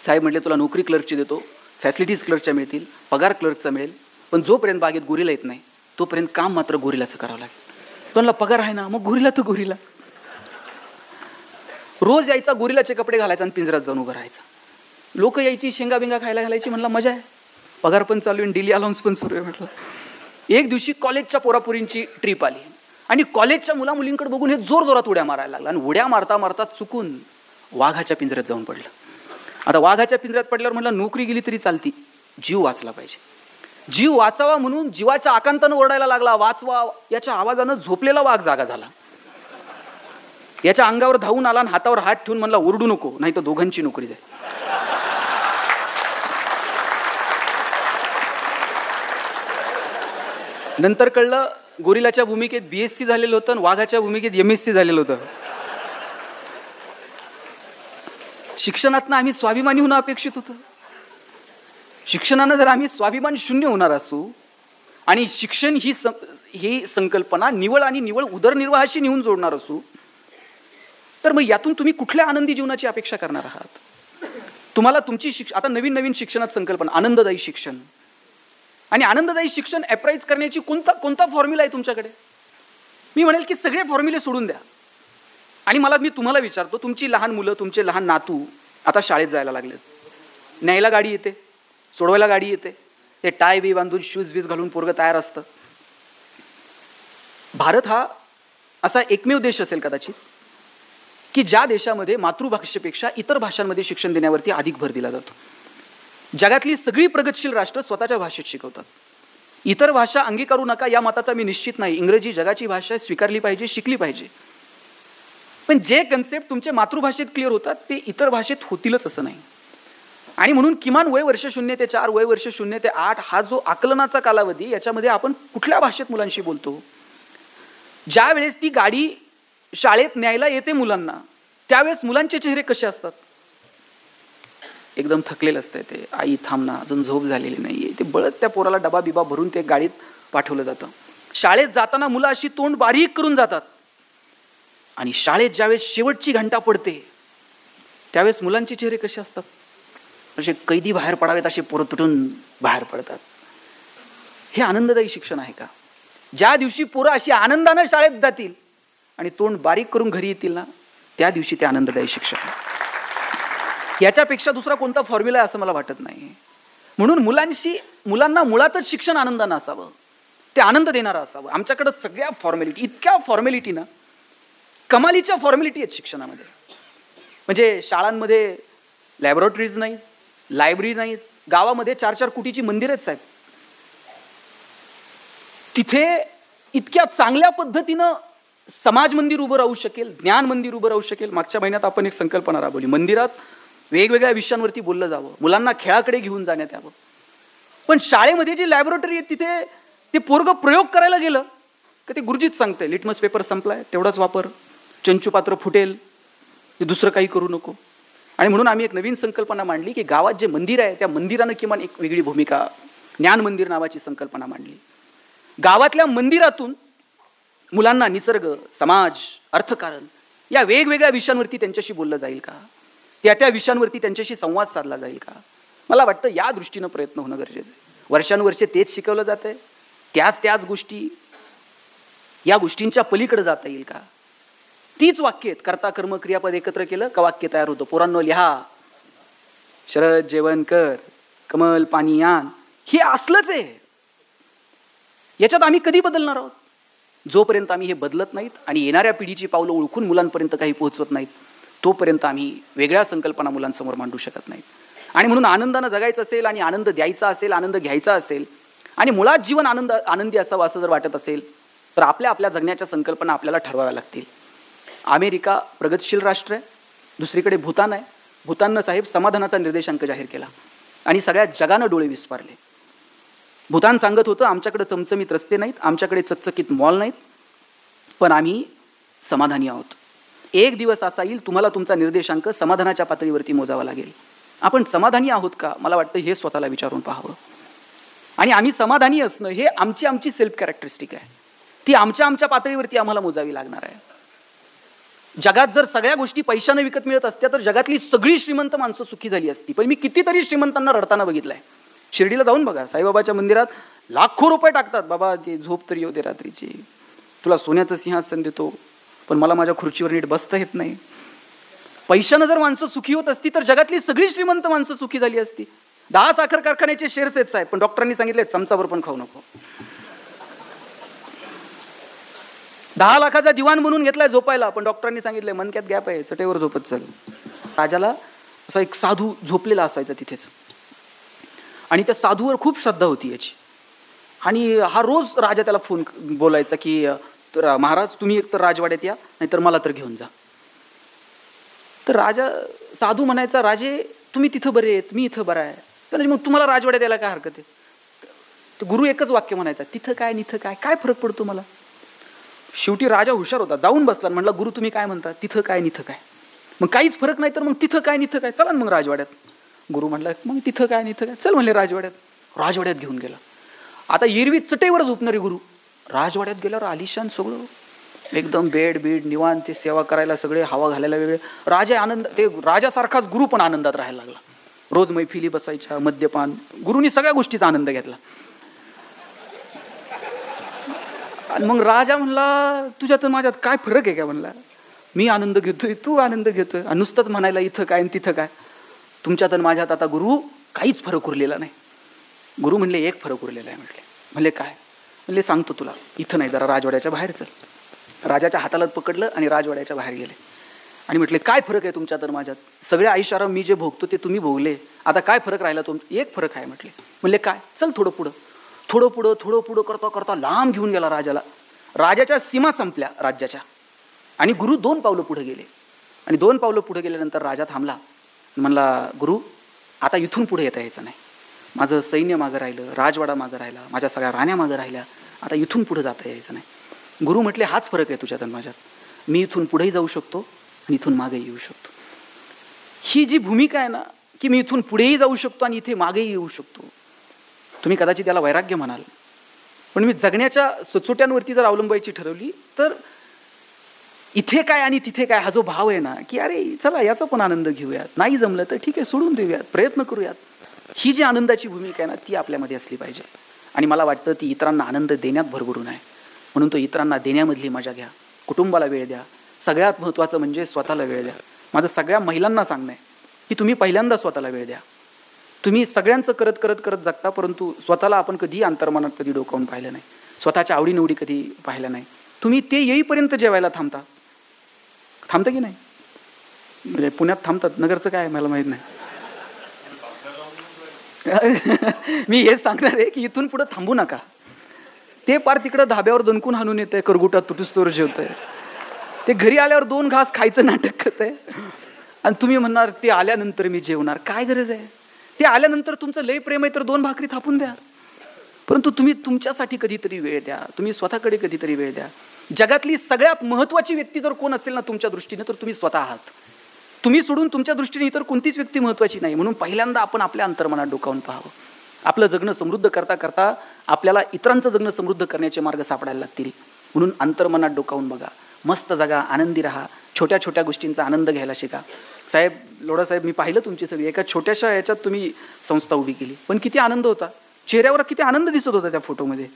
Speaker 1: साहेब म्हटले तुला नोकरी क्लर्कची देतो, फॅसिलिटीज क्लर्कच्या मिळतील, पगार क्लर्कचा मिळेल, पण जोपर्यंत बागेत गोरीला येत नाही तोपर्यंत काम मात्र गोरीलाचं करावं लागेल. त्यांना पगार आहे ना, मग गोरीला तर गोरीला. रोज यायचा, गोरीलाचे कपडे घालायचा आणि पिंजऱ्यात जाऊन उभं राहायचा. लोक यायची, शेंगा बिंगा खायला घालायची. म्हणला मजा आहे, पगार पण चालू आहे, डेली अलाउन्स पण सुरू आहे. म्हटलं एक दिवशी कॉलेजच्या पोरापुरींची ट्रिप आली आणि कॉलेजच्या मुला मुलींकडे बघून हे जोर जोरात उड्या मारायला लागला आणि उड्या मारता मारता चुकून वाघाच्या पिंजऱ्यात जाऊन पडलं. आता वाघाच्या पिंजऱ्यात पडल्यावर म्हटलं नोकरी गेली तरी चालती, जीव वाचला पाहिजे. जीव वाचावा म्हणून जीवाच्या आकांतानं ओरडायला लागला, वाचवा. याच्या आवाजानं झोपलेला वाघ जागा झाला. याच्या अंगावर धावून आला आणि हातावर हात ठेवून म्हणला ओरडू नको, नाही तर दोघांची नोकरी जाईल. नंतर कळलं गोरिलाच्या भूमिकेत BSc झालेलं होतं आणि वाघाच्या भूमिकेत MSc झालेलं होतं. शिक्षणातनं आम्ही स्वाभिमानी होणं अपेक्षित होतं. शिक्षणानं जर आम्ही स्वाभिमान शून्य होणार असू आणि शिक्षण ही संकल्पना निवळ आणि निवळ उदरनिर्वाहाशी नेऊन जोडणार असू, तर मग यातून तुम्ही कुठल्या आनंदी जीवनाची अपेक्षा करणार आहात? तुम्हाला तुमची आता नवीन नवीन शिक्षणात संकल्पना आनंददायी शिक्षण, आणि आनंददायी शिक्षण अप्राइज करण्याची कोणता फॉर्म्युला आहे तुमच्याकडे? मी म्हणेल की सगळे फॉर्म्युले सोडून द्या. आणि मी तुम्हाला विचारतो, तुमची लहान मुलं, तुमचे लहान नातू आता शाळेत जायला लागलेत. न्यायला गाडी येते, सोडवायला गाडी येते, ते टाय बी बांधून शूज बीज घालून पोरगं तयार असतं. भारत हा असा एकमेव देश असेल कदाचित की ज्या देशामध्ये मातृभाषेपेक्षा इतर भाषांमध्ये शिक्षण देण्यावरती अधिक भर दिला जातो. जगातली सगळी प्रगतशील राष्ट्र स्वतःच्या भाषेत शिकवतात. इतर भाषा अंगीकारू नका या मताचा मी निश्चित नाही. इंग्रजी जगाची भाषा स्वीकारली पाहिजे, शिकली पाहिजे. पण जे कन्सेप्ट तुमच्या मातृभाषेत क्लिअर होतात ते इतर भाषेत होतीलच असं नाही. आणि म्हणून किमान वय वर्ष 0 ते 4, वय वर्ष 0 ते 8 हा जो आकलनाचा कालावधी, याच्यामध्ये आपण कुठल्या भाषेत मुलांशी बोलतो. ज्या वेळेस ती गाडी शाळेत न्यायला येते मुलांना, त्यावेळेस मुलांचे चेहरे कसे असतात? एकदम थकलेलं असतं ते, आई थांब ना, अजून झोप झालेली नाहीये. ते बळत त्या पोराला डबा बिबा भरून ते गाडीत पाठवलं जातं. शाळेत जाताना मुलं अशी तोंड बारीक करून जातात. आणि शाळेत ज्यावेळेस शेवटची घंटा पडते त्यावेळेस मुलांचे चेहरे कसे असतात? असे कैदी बाहेर पडावेत असे पोरं तुटून बाहेर पडतात. हे आनंददायी शिक्षण आहे का? ज्या दिवशी पोरं अशी आनंदानं शाळेत जातील आणि तोंड बारीक करून घरी येतील ना, त्या दिवशी ते आनंददायी शिक्षण आहे. याच्यापेक्षा दुसरा कोणता फॉर्म्युला आहे असं मला वाटत नाही. म्हणून मुलांना मुळातच शिक्षण आनंदानं असावं, ते आनंद देणारं असावं. आमच्याकडं सगळ्या फॉर्मॅलिटी, इतक्या फॉर्मॅलिटी ना, कमालीच्या फॉर्मॅलिटी आहेत शिक्षणामध्ये. म्हणजे शाळांमध्ये लॅबोरेटरीज नाहीत, लायब्ररी नाहीत, गावामध्ये 4-4 कोटीची मंदिर आहेत साहेब. तिथे इतक्या चांगल्या पद्धतीनं समाज मंदिर उभं राहू शकेल, ज्ञान मंदिर उभं राहू शकेल. मागच्या महिन्यात आपण एक संकल्पना राबवली, मंदिरात वेगवेगळ्या विषयांवरती बोललं जावं, मुलांना खेळाकडे घेऊन जाण्यात यावं. पण शाळेमध्ये जी लॅबोरेटरी आहे तिथे ते पोरगं प्रयोग करायला गेलं का ते गुरुजीच सांगते लिटमस पेपर संपलाय, तेवढाच वापर, चंचू पात्र फुटेल, ते दुसरं काही करू नको. आणि म्हणून आम्ही एक नवीन संकल्पना मांडली की गावात जे मंदिर आहे त्या मंदिरानं किमान एक वेगळी भूमिका, ज्ञान मंदिर नावाची संकल्पना मांडली. गावातल्या मंदिरातून मुलांना निसर्ग, समाज, अर्थकारण या वेगवेगळ्या विषयांवरती त्यांच्याशी बोललं जाईल का? त्या विषयांवरती त्यांच्याशी संवाद साधला जाईल का? मला वाटतं या दृष्टीनं प्रयत्न होणं गरजेचं आहे. वर्षानुवर्षे तेच शिकवलं जात आहे, त्याच गोष्टी, या गोष्टींच्या पलीकडे जाता येईल का? तीच वाक्य आहेत, कर्ता कर्म क्रियापद एकत्र केलं का वाक्य तयार होतं. पोरांनो लिहा, शरद जेवण कर, कमल पाणी आण, हे असलंच आहे. याच्यात आम्ही कधी बदलणार आहोत? जोपर्यंत आम्ही हे बदलत नाहीत आणि येणाऱ्या पिढीची पावलं ओळखून मुलांपर्यंत काही पोहोचवत नाहीत, तोपर्यंत आम्ही वेगळ्या संकल्पना मुलांसमोर मांडू शकत नाहीत. आणि म्हणून आनंदानं जगायचं असेल आणि आनंद द्यायचा असेल, आनंद घ्यायचा असेल आणि मुळात जीवन आनंदी असावं असं जर वाटत असेल तर आपल्या जगण्याच्या संकल्पना आपल्याला ठरवाव्या लागतील. अमेरिका प्रगतशील राष्ट्र आहे, दुसरीकडे भूतान आहे. भूताननं साहेब समाधानाचा निर्देशांक जाहीर केला आणि सगळ्या जगानं डोळे विस्पारले. भूतान सांगत होतं आमच्याकडे चमचमीत रस्ते नाहीत, आमच्याकडे चकचकीत मॉल नाहीत, पण आम्ही समाधानी आहोत. एक दिवस असा येईल तुम्हाला तुमचा निर्देशांक समाधानाच्या पातळीवरती मोजावा लागेल. आपण समाधानी आहोत का? मला वाटतं हे स्वतःला विचारून पाहावं. आणि आम्ही समाधानी असणं हे आमची सेल्फ कॅरेक्टरिस्टिक आहे, ती आमच्या पातळीवरती आम्हाला मोजावी लागणार आहे. जगात जर सगळ्या गोष्टी पैशाने विकत मिळत असत्या तर जगातली सगळी श्रीमंत माणसं सुखी झाली असती. पण मी कितीतरी श्रीमंतांना रडताना बघितलंय. शिर्डीला जाऊन बघा, साईबाबाच्या मंदिरात लाखो रुपये टाकतात, बाबा ते झोप तरी येऊ दे रात्रीची, तुला सोन्याचं सिंहासन देतो, पण मला माझ्या खुर्चीवर नीट बसता येत नाही. पैशानं जर माणसं सुखी होत असती तर जगातली सगळी श्रीमंत माणसं सुखी झाली असती. 10 साखर कारखान्याचे शेअर्स आहेत साहेब, पण डॉक्टरांनी सांगितले चमचाभर पण खाऊ नको. 10 लाखाचा दिवाण म्हणून घेतलाय झोपायला, पण डॉक्टरांनी सांगितलंय मनक्यात गॅप आहे, चटेवर झोपत चल. राजाला असा एक साधू झोपलेला असायचा तिथेच, आणि त्या साधूवर खूप श्रद्धा होती याची. आणि हा रोज राजा त्याला फोन बोलायचा की महाराज तुम्ही एक तर राजवाड्यात या, नाहीतर मला तर घेऊन जा. तर राजा साधू म्हणायचा, राजे तुम्ही तिथं बरे आहेत, मी इथं बरा आहे, तर मग तुम्हाला राजवाड्यात यायला काय हरकत आहे? तर गुरु एकच वाक्य म्हणायचा, तिथं काय निथं काय, काय फरक पडतो मला? शेवटी राजा हुशार होता, जाऊन बसला, म्हटला गुरु तुम्ही काय म्हणता, तिथं काय निथं काय? मग काहीच फरक नाही तर मग तिथं काय निथं काय, चला मग राजवाड्यात. गुरु म्हटलं मग तिथं काय निथं काय, चल म्हणले राजवाड्यात. राजवाड्यात घेऊन गेला. आता एरवी चटेवर झोपणारे गुरु राजवाड्यात गेल्यावर आलिशान सगळं एकदम बेड बीड निवांत, ते सेवा करायला सगळे, हवा घालायला वेगळे. राजा आनंद, ते राजासारखाच गुरु पण आनंदात राहायला लागला. रोज मैफिली बसायच्या, मद्यपान, गुरुनी सगळ्या गोष्टीचा आनंद घेतला. आणि मग राजा म्हणला तुझ्यात माझ्यात काय फरक आहे का? म्हणला मी आनंद घेतोय, तू आनंद घेतोय, आणि नुसतंच म्हणायला इथं काय आणि तिथं काय. तुमच्यात आणि माझ्यात आता गुरु काहीच फरक उरलेला नाही. गुरु म्हणले एक फरक उरलेला आहे. म्हणले काय? म्हणले सांगतो तुला, इथं नाही जरा राजवाड्याच्या बाहेर चल. राजाच्या हाताला पकडलं आणि राजवाड्याच्या बाहेर गेले आणि म्हटले काय फरक आहे तुमच्यात आणि माझ्यात? सगळे आयुष्याराम मी जे भोगतो ते तुम्ही भोगले, आता काय फरक राहिला? एक फरक आहे. म्हटले म्हणले काय? चल थोडं पुढं करता करता लांब घेऊन गेला राजाला. राजाच्या सीमा संपल्या राज्याच्या. आणि गुरु 2 पावलं पुढे गेले. आणि 2 पावलं पुढे गेल्यानंतर राजा थांबला. म्हणला, गुरु आता इथून पुढे येता यायचं नाही. माझं सैन्य मागं राहिलं, राजवाडा मागं राहिला, माझ्या सगळ्या राण्या मागं राहिल्या, आता इथून पुढे जाता यायचं नाही. गुरु म्हटले, हाच फरक आहे तुझ्यात आणि माझ्यात. मी इथून पुढेही जाऊ शकतो आणि इथून मागेही येऊ शकतो. ही जी भूमिका आहे ना, की मी इथून पुढेही जाऊ शकतो आणि इथे मागेही येऊ शकतो, तुम्ही कदाचित त्याला वैराग्य म्हणाल, पण मी जगण्याच्या सुचोट्यांवरती जर अवलंबायची ठरवली तर इथे काय आणि तिथे काय हा जो भाव आहे ना, की अरे चला याचा पण आनंद घेऊयात, नाही जमलं तर ठीक आहे सोडून देऊयात, प्रयत्न करूयात, ही जी आनंदाची भूमिका आहे ना ती आपल्यामध्ये असली पाहिजे. आणि मला वाटतं ती इतरांना आनंद देण्यात भरभरून आहे. म्हणून तो इतरांना देण्यामधली मजा घ्या, कुटुंबाला वेळ द्या, सगळ्यात महत्त्वाचं म्हणजे स्वतःला वेळ द्या. माझं सगळ्या महिलांना सांगणं आहे की तुम्ही पहिल्यांदा स्वतःला वेळ द्या. तुम्ही सगळ्यांचं करत करत करत जगता, परंतु स्वतःला आपण कधी अंतर्मनात कधी डोकावून पाहिलं नाही, स्वतःच्या आवडीनिवडी कधी पाहिल्या नाही. तुम्ही ते येईपर्यंत जेवायला थांबता की नाही? म्हणजे पुण्यात थांबतात, नगरचं काय मला माहीत नाही. मी हेच सांगणार आहे की इथून पुढे थांबू नका. ते पार तिकडं धाब्यावर दणकून हाणून येतंय, करगुटात तुटूस्तोवर जेवतंय, ते घरी आल्यावर 2 घास खायचं नाटक करतंय आणि तुम्ही म्हणणार ते आल्यानंतर मी जेवणार. काय गरज आहे? ते आल्यानंतर तुमचं लय प्रेम आहे तर 2 भाकरी थापून द्या, परंतु तुम्ही तुमच्यासाठी कधीतरी वेळ द्या, तुम्ही स्वतःकडे कधीतरी वेळ द्या. जगातली सगळ्यात महत्त्वाची व्यक्ती जर कोण असेल ना तुमच्या दृष्टीने तर तुम्ही स्वतः आहात. तुम्ही सोडून तुमच्या दृष्टीने इतर कोणतीच व्यक्ती महत्त्वाची नाही. म्हणून पहिल्यांदा आपण आपल्या अंतर्मनात डोकावून पाहावं. आपलं जगणं समृद्ध करता करता आपल्याला इतरांचं जगणं समृद्ध करण्याचे मार्ग सापडायला लागतील. म्हणून अंतर्मनात डोकावून बघा, मस्त जगा, आनंदी राहा, छोट्या छोट्या गोष्टींचा आनंद घ्यायला शिका. साहेब लोढा साहेब, मी पाहिलं तुमची सगळी एका छोट्याशा याच्यात तुम्ही संस्था उभी केली, पण किती आनंद होता, चेहऱ्यावर किती आनंद दिसत होता त्या फोटोमध्ये,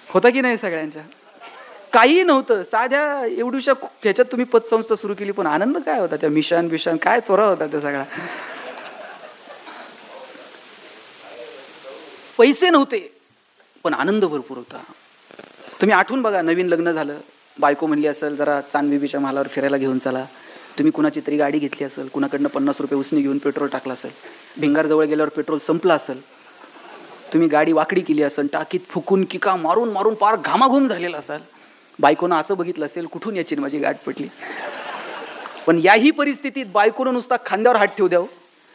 Speaker 1: होता की नाही? सगळ्यांच्या काही नव्हतं, साध्या एवढ्याशा ह्याच्यात तुम्ही पतसंस्था सुरू केली, पण आनंद काय होता, त्या मिशन काय चोरा होता त्या सगळा. पैसे नव्हते पण आनंद भरपूर होता. तुम्ही आठवून बघा, नवीन लग्न झालं, बायको म्हणली असेल जरा चांदबिबीच्या महालावर फिरायला घेऊन चला, तुम्ही कुणाची तरी गाडी घेतली असेल, कुणाकडनं 50 रुपये उसने घेऊन पेट्रोल टाकलं असेल, भिंगारजवळ गेल्यावर पेट्रोल संपलं असेल, तुम्ही गाडी वाकडी केली असेल, टाकीत फुकून किका मारून मारून पार घामाघूम झालेला असाल, बायकोनं असं बघितलं असेल कुठून याची माझी गाठ पडली. पण याही परिस्थितीत बायकोनं नुसता खांद्यावर हात ठेवू द्याव,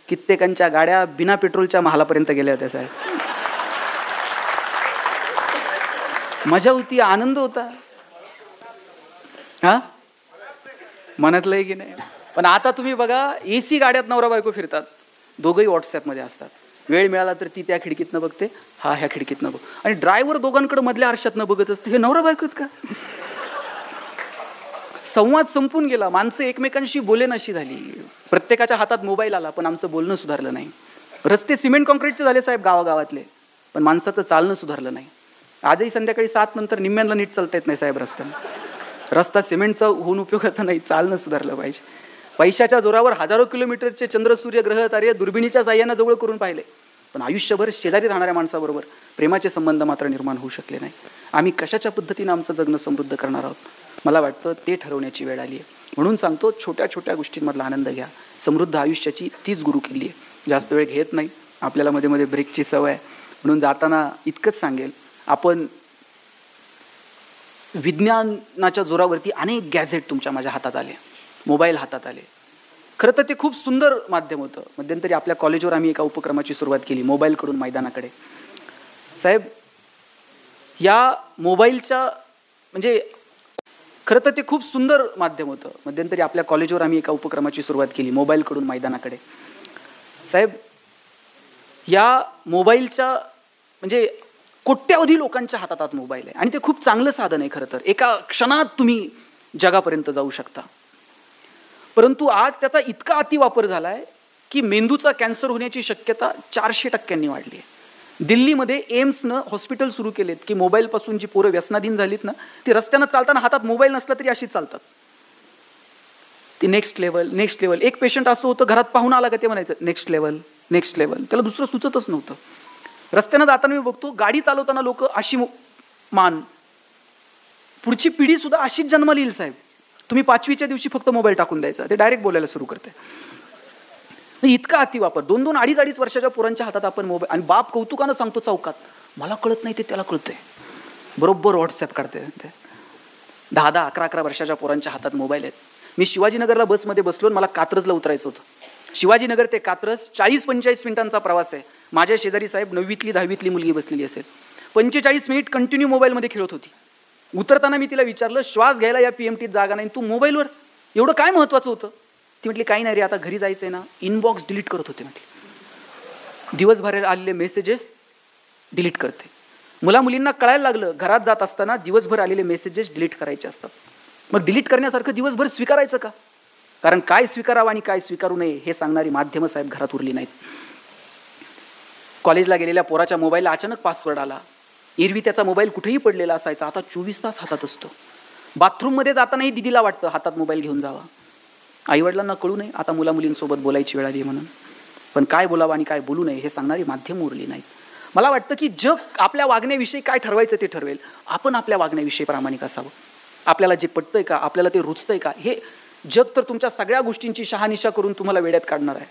Speaker 1: कित्येकांच्या गाड्या बिना पेट्रोलच्या महालापर्यंत गेल्या होत्या साहेब. मजा होती, आनंद होता. हा मनातलं आहे की नाही? पण आता तुम्ही बघा, AC गाड्यात नवरा बायको फिरतात, दोघंही व्हॉट्सॲपमध्ये असतात, वेळ मिळाला तर ती त्या खिडकीतनं बघते, हा ह्या खिडकीतनं बघ, आणि ड्रायव्हर दोघांकडे मधल्या आरशातनं बघत असते. हे नवरा बायकोत का? संवाद संपून गेला, माणसं एकमेकांशी बोलेनाशी झाली, प्रत्येकाच्या हातात मोबाईल आला, पण आमचं बोलणं सुधारलं नाही. रस्ते सिमेंट कॉन्क्रीटचे झाले साहेब गावागावातले, पण माणसाचं चालणं सुधारलं नाही. आजही संध्याकाळी 7 नंतर निम्म्यांना नीट चालता येत नाही साहेब रस्त्यानं. रस्ता सिमेंटचा होऊन उपयोगाचा नाही, चालणं सुधारलं पाहिजे. पैशाच्या जोरावर हजारो किलोमीटरचे चंद्र सूर्य ग्रह तारे दुर्बिणीच्या साह्यानं जवळ करून पाहिले, पण आयुष्यभर शेजारी राहणाऱ्या माणसाबरोबर प्रेमाचे संबंध मात्र निर्माण होऊ शकले नाही. आम्ही कशाच्या पद्धतीनं आमचं जगणं समृद्ध करणार आहोत, मला वाटतं ते ठरवण्याची वेळ आली आहे. म्हणून सांगतो, छोट्या छोट्या गोष्टींमधला आनंद घ्या. समृद्ध आयुष्याची तीच गुरु किल्ली आहे. जास्त वेळ घेत नाही, आपल्याला मध्ये मध्ये ब्रेकची सवय आहे. म्हणून जाताना इतकंच सांगेल, आपण विज्ञानाच्या जोरावरती अनेक गॅझेट तुमच्या माझ्या हातात आले, मोबाईल हातात आले. खरं तर ते खूप सुंदर माध्यम होतं. मध्यंतरी आपल्या कॉलेजवर आम्ही एका उपक्रमाची सुरुवात केली, मोबाईलकडून मैदानाकडे. साहेब, या मोबाईलच्या म्हणजे खरं तर ते खूप सुंदर माध्यम होतं. मध्यंतरी आपल्या कॉलेजवर आम्ही एका उपक्रमाची सुरुवात केली, मोबाईलकडून मैदानाकडे. साहेब, या मोबाईलच्या म्हणजे कोट्यावधी लोकांच्या हातात मोबाईल आहे आणि ते खूप चांगलं साधन आहे. खरं तर एका क्षणात तुम्ही जगापर्यंत जाऊ शकता, परंतु आज त्याचा इतका अतिवापर झाला आहे की मेंदूचा कॅन्सर होण्याची शक्यता 400% वाढली आहे. दिल्लीमध्ये एम्सनं हॉस्पिटल सुरू केलेत की मोबाईलपासून जी पोरं व्यसनाधीन झालीत ना, ती रस्त्यानं चालताना हातात मोबाईल नसला तरी अशी चालतात. ती नेक्स्ट लेवल. एक पेशंट असं होतं, घरात पाहून आला का ते म्हणायचं नेक्स्ट लेवल, त्याला दुसरं सुचतच नव्हतं. रस्त्यानं जाताना मी बघतो, गाडी चालवताना लोक अशी मान, पुढची पिढी सुद्धा अशीच जन्माला येईल साहेब. तुम्ही 5वीच्या दिवशी फक्त मोबाईल टाकून द्यायचा, ते डायरेक्ट बोलायला सुरू करते. इतका अतिवापर, 2-2, 2.5 वर्षाच्या पोरांच्या हातात आपण मोबाईल. आणि बाप कौतुकानं सांगतो चौकात, मला कळत नाही ते त्याला कळतंय, बरोबर व्हॉट्सॲप काढते. 10-10, 11-11 वर्षाच्या पोरांच्या हातात मोबाईल आहेत. मी शिवाजीनगरला बसमध्ये बसलो, मला कात्रजला उतरायचं होतं. शिवाजीनगर ते कात्रज 40-45 मिनिटांचा प्रवास आहे. माझ्या शेजारी साहेब 9वीतली 10वीतली मुलगी बसलेली असेल. 45 मिनिट कंटिन्यू मोबाईलमध्ये खेळत होती. उतरताना मी तिला विचारलं, श्वास घ्यायला या PMTत जागा नाही, तू मोबाईलवर एवढं काय महत्त्वाचं होतं? ती म्हटली, काही नाही रे, आता घरी जायचंय ना, इनबॉक्स डिलीट करत होते म्हटली. दिवसभर आलेले मेसेजेस डिलीट करते. मुलींना कळायला लागलं, घरात जात असताना दिवसभर आलेले मेसेजेस डिलीट करायचे असतात. मग डिलीट करण्यासारखं दिवसभर स्वीकारायचं का? कारण काय स्वीकारावं आणि काय स्वीकारू नये हे सांगणारी माध्यमं साहेब घरात उरली नाहीत. कॉलेजला गेलेल्या पोराच्या मोबाईलला अचानक पासवर्ड आला. एरवी त्याचा मोबाईल कुठेही पडलेला असायचा, आता 24 तास हातात असतो. बाथरूममध्ये जातानाही दिदीला वाटतं हातात मोबाईल घेऊन जावा. आईवडिलांना कळू नये आता मुलींसोबत बोलायची वेळ आली म्हणून. पण काय बोलावं आणि काय बोलू नये हे सांगणारी माध्यम उरली नाहीत. मला वाटतं की जग आपल्या वागण्याविषयी काय ठरवायचं ते ठरवेल, आपण आपल्या वागण्याविषयी प्रामाणिक असावं. आपल्याला जे पटतंय का, आपल्याला ते रुचतंय का, हे जग तर तुमच्या सगळ्या गोष्टींची शहानिशा करून तुम्हाला वेड्यात काढणार आहे.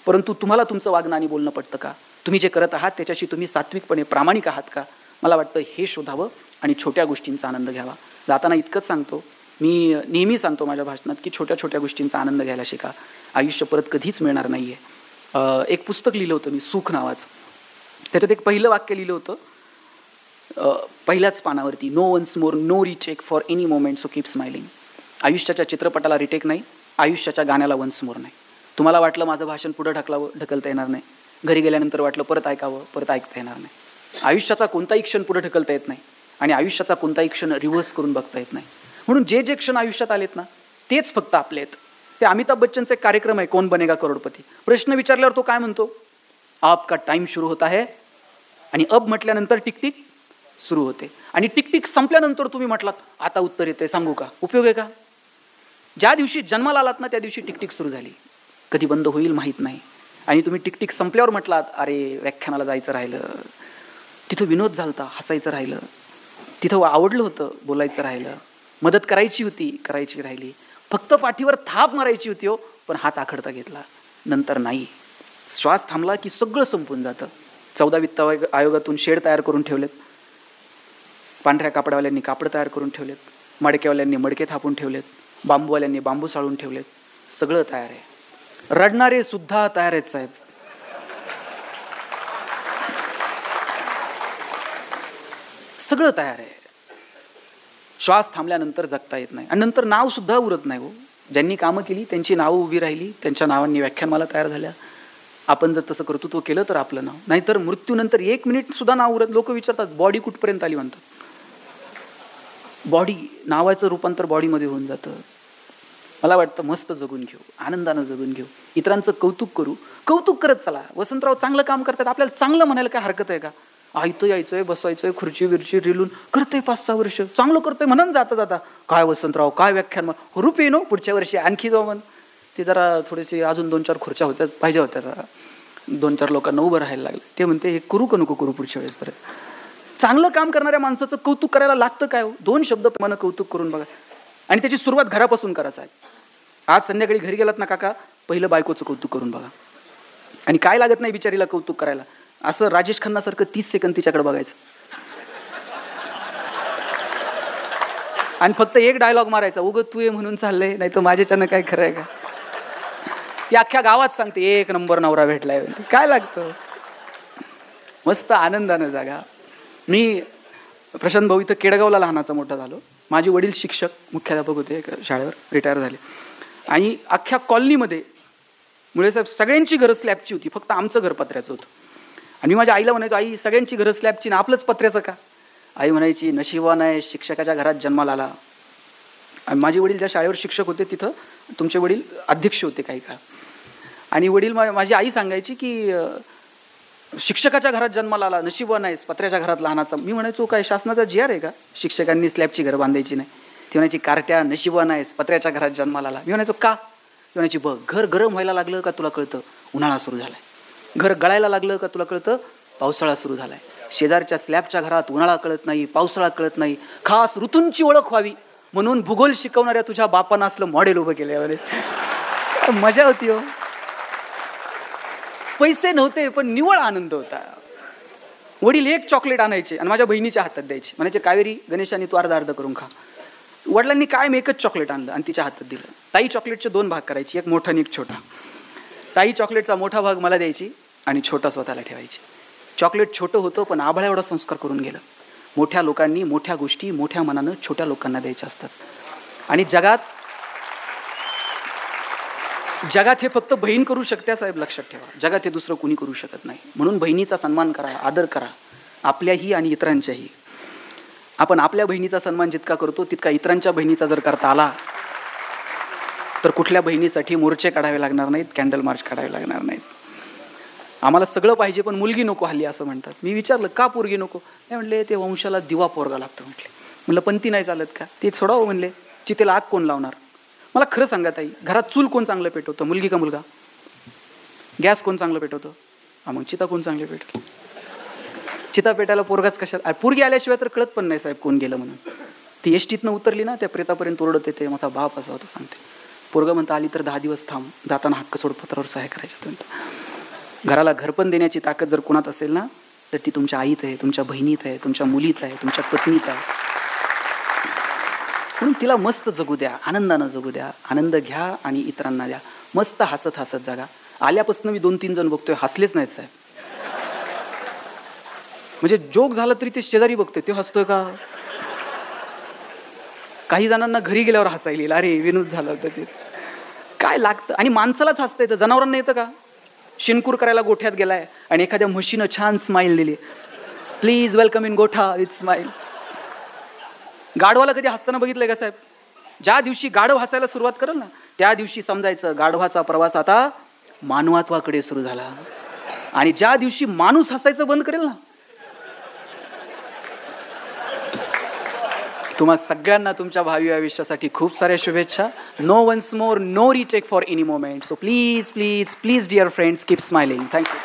Speaker 1: परंतु तुम्हाला तुमचं वागणं आणि बोलणं पटतं का? तुम्ही जे करत आहात त्याच्याशी तुम्ही सात्विकपणे प्रामाणिक आहात का? मला वाटतं हे शोधावं आणि छोट्या गोष्टींचा आनंद घ्यावा. जाताना इतकंच सांगतो, मी नेहमी सांगतो माझ्या भाषणात की छोट्या छोट्या गोष्टींचा आनंद घ्यायला शिका. आयुष्य परत कधीच मिळणार नाही आहे. एक पुस्तक लिहिलं होतं मी, सुख नावाचं. त्याच्यात एक पहिलं वाक्य लिहिलं होतं, पहिल्याच पानावरती, no once more, no retake for any moment, so keep smiling. आयुष्याच्या चित्रपटाला रिटेक नाही, आयुष्याच्या गाण्याला वन्स मोर नाही. तुम्हाला वाटलं माझं भाषण पुढं ढकलता येणार नाही, घरी गेल्यानंतर वाटलं परत ऐकावं, परत ऐकता येणार नाही. आयुष्याचा कोणताही क्षण पुढे ढकलता येत नाही आणि आयुष्याचा कोणताही क्षण रिव्हर्स करून बघता येत नाही. म्हणून जे जे क्षण आयुष्यात आलेत ना, तेच फक्त आपले आहेत. ते अमिताभ बच्चनचा एक कार्यक्रम आहे, कौन बनेगा करोडपती. प्रश्न विचारल्यावर तो काय म्हणतो, आपका टाइम सुरू होता है, आणि अब म्हटल्यानंतर टिकटिक सुरू होते. आणि टिकटिक संपल्यानंतर तुम्ही म्हटलात आता उत्तर येते, सांगू का, उपयोग आहे का? ज्या दिवशी जन्माला आलात ना त्या दिवशी टिकटिक सुरू झाली, कधी बंद होईल माहीत नाही. आणि तुम्ही टिकटिक संपल्यावर म्हटलात, अरे व्याख्यानाला जायचं राहिलं, तिथं विनोद झालता, हसायचं राहिलं, तिथं आवडलं होतं, बोलायचं राहिलं, मदत करायची होती, करायची राहिली, फक्त पाठीवर थाप मारायची होती हो, पण हात आखडता घेतला, नंतर नाही. श्वास थांबला की सगळं संपून जातं. 14 वित्त आयोगातून शेड तयार करून ठेवलेत, पांढऱ्या कापडवाल्यांनी कापड तयार करून ठेवलेत, मडकेवाल्यांनी मडके थापून ठेवलेत, बांबूवाल्यांनी बांबू साळून ठेवलेत, सगळं तयार आहे. रडणारे सुद्धा तयार आहेत साहेब. सगळं तयार आहे. श्वास थांबल्यानंतर जगता येत नाही आणि नंतर नाव सुद्धा उरत नाही हो. ज्यांनी कामं केली त्यांची नावं उभी राहिली, त्यांच्या नावांनी व्याख्यानमाला तयार झाल्या. आपण जर तसं कर्तृत्व केलं तर आपलं नाव, नाहीतर मृत्यूनंतर 1 मिनिट सुद्धा नाव उरत. लोक विचारतात बॉडी कुठपर्यंत आली म्हणतात. बॉडी नावाचं रूपांतर बॉडीमध्ये होऊन जातं. मला वाटतं मस्त जगून घेऊ, आनंदानं जगून घेऊ, इतरांचं कौतुक करू, कौतुक करत चला. वसंतराव चांगलं काम करतात, आपल्याला चांगलं म्हणायला काय हरकत आहे का? आयतं यायचंय, बसायचंय, खुर्ची विरची रिलून करतंय 5-6 वर्ष, चांगलं करतंय म्हणून जाता काय वसंतराव काय व्याख्यान, रूप येईन पुढच्या वर्षी आणखी जाऊ म्हण. ते जरा थोडेसे अजून 2-4 खुर्च्या होत्या पाहिजे होत्या, 2-4 लोकांना उभं राहायला लागलं. ते म्हणते हे करू का नको करू पुढच्या वेळेस परत. चांगलं काम करणाऱ्या माणसाचं कौतुक करायला लागतं काय हो? 2 शब्द प्रमाणे कौतुक करून बघा. आणि त्याची सुरुवात घरापासून करा साहेब. आज संध्याकाळी घरी गेलात ना काका, पहिलं बायकोचं कौतुक करून बघा. आणि काय लागत नाही बिचारीला कौतुक करायला, असं राजेश खन्नासारखं 30 सेकंद तिच्याकडे बघायचं आणि फक्त एक डायलॉग मारायचा, उगत तू ये म्हणून चाललंय, नाही तर माझ्याच्यानं काय खरं आहे का? ती अख्ख्या गावात सांगते 1 नंबर नवरा भेटलाय. काय लागतं, मस्त आनंदानं जागा. मी प्रशांत भाऊ इथं केडगावला लहानाचा मोठा झालो. माझे वडील शिक्षक मुख्याध्यापक होते शाळेवर, रिटायर झाले. आणि अख्ख्या कॉलनीमध्ये मुळे साहेब सगळ्यांची घरं स्लॅबची होती, फक्त आमचं घर पत्र्याचं होतं. आणि मी माझ्या आईला म्हणायचो, आई सगळ्यांची घरं स्लॅबची ना आपलंच पत्र्याचं का? आई म्हणायची नशिबान आहे शिक्षकाच्या घरात जन्माला आला. आणि माझे वडील ज्या शाळेवर शिक्षक होते तिथं तुमचे वडील अध्यक्ष होते काही काळ. आणि वडील माझी आई सांगायची की शिक्षकाच्या घरात जन्माला आला, नशिबान आहेस, पत्र्याच्या घरात लहानाचा. मी म्हणायचो काय शासनाचा GR आहे का शिक्षकांनी स्लॅबची घरं बांधायची नाही? ती म्हणायची कार्ट्या नशिबान आहेस, पत्र्याच्या घरात जन्माला आला. मी म्हणायचो का? ती म्हणायची बघ, घर गरम व्हायला लागलं का तुला कळतं उन्हाळा सुरू झालाय, घर गळायला लागलं का तुला कळतं पावसाळा सुरू झालाय. शेजारच्या स्लॅबच्या घरात उन्हाळा कळत नाही, पावसाळा कळत नाही. खास ऋतूंची ओळख व्हावी म्हणून भूगोल शिकवणाऱ्या तुझ्या बापानं असलं मॉडेल उभं केलं. मजा होती हो. पैसे नव्हते पण निव्वळ आनंद होता. वडील 1 चॉकलेट आणायचे आणि माझ्या बहिणीच्या हातात द्यायचे, म्हणायचे कावेरी गणेशाने तू अर्धा करून खा. वडिलांनी कायम एकच चॉकलेट आणलं आणि तिच्या हातात दिलं. ताई चॉकलेटचे 2 भाग करायची, एक मोठा आणि एक छोटा. ताई चॉकलेटचा मोठा भाग मला द्यायची आणि छोटा स्वतःला ठेवायची. चॉकलेट छोटं होतं पण आभाळा एवढा संस्कार करून गेलं. मोठ्या लोकांनी मोठ्या गोष्टी मोठ्या मनानं छोट्या लोकांना द्यायच्या असतात. आणि जगात हे फक्त बहीण करू शकते साहेब, लक्षात ठेवा. जगात हे दुसरं कुणी करू शकत नाही. म्हणून बहिणीचा सन्मान करा, आदर करा, आपल्याही आणि इतरांच्याही. आपण आपल्या बहिणीचा सन्मान जितका करतो तितका इतरांच्या बहिणीचा जर करता आला तर कुठल्या बहिणीसाठी मोर्चे काढावे लागणार नाहीत, कॅन्डल मार्च काढावे लागणार नाहीत. आम्हाला सगळं पाहिजे पण मुलगी नको हल्ली असं म्हणतात. मी विचारलं का पोरगी नको? नाही म्हणले ते वंशाला दिवा पोरगा लागतो म्हटले. म्हणलं पंथी नाही चालत का? ते सोडावं म्हणले. चितेला आग कोण लावणार? मला खरं सांगा ताई, घरात चूल कोण चांगलं पेटवतं, मुलगी का मुलगा? गॅस कोण चांगलं पेटवतं? मग चिता कोण चांगली पेटवतं? चिता पेटायला पोरगाच कशाला? पोरगी आल्याशिवाय तर कळत पण नाही साहेब कोण गेलं म्हणून. ती एसटीतनं उतरली ना त्या प्रेतापर्यंत ओरडत येते, माझा बाप असा होता सांगते. पोरगा म्हणता आली तर 10 दिवस थांब, जाताना हक्क सोडपत्रावर सहाय्य करायचं. घराला घर पण देण्याची ताकद जर कुणात असेल ना तर ती तुमच्या आईत आहे, तुमच्या बहिणीत आहे, तुमच्या मुलीत आहे, तुमच्या पत्नीत आहे. म्हणून तिला मस्त जगू द्या, आनंदानं जगू द्या, आनंद घ्या आणि इतरांना द्या. मस्त हसत हसत जगा. आल्यापासून मी 2-3 जण बघतोय हसलेच नाहीत साहेब. म्हणजे जोक झाला तरी ते शेजारी बघतोय, ते हसतोय का? काही जणांना घरी गेल्यावर हसायला, अरे विनोद झाला होता ते. काय लागतं? आणि माणसालाच हसता येतं, जनावरांना येतं का? शिनकूर करायला गोठ्यात गेलाय आणि एखाद्या म्हशीनं छान स्माईल दिली, प्लीज वेलकम इन गोठा विथ स्माईल. गाढवाला कधी हसताना बघितलंय का साहेब? ज्या दिवशी गाढव हसायला सुरुवात करेल ना त्या दिवशी समजायचं गाढवाचा प्रवास आता मानवत्वाकडे सुरू झाला. आणि ज्या दिवशी माणूस हसायचं बंद करेल ना, तुम्हा सगळ्यांना तुमच्या भावी आयुष्यासाठी खूप साऱ्या शुभेच्छा. No once more, no retake for any moment. So please please please dear friends, keep smiling. Thank you.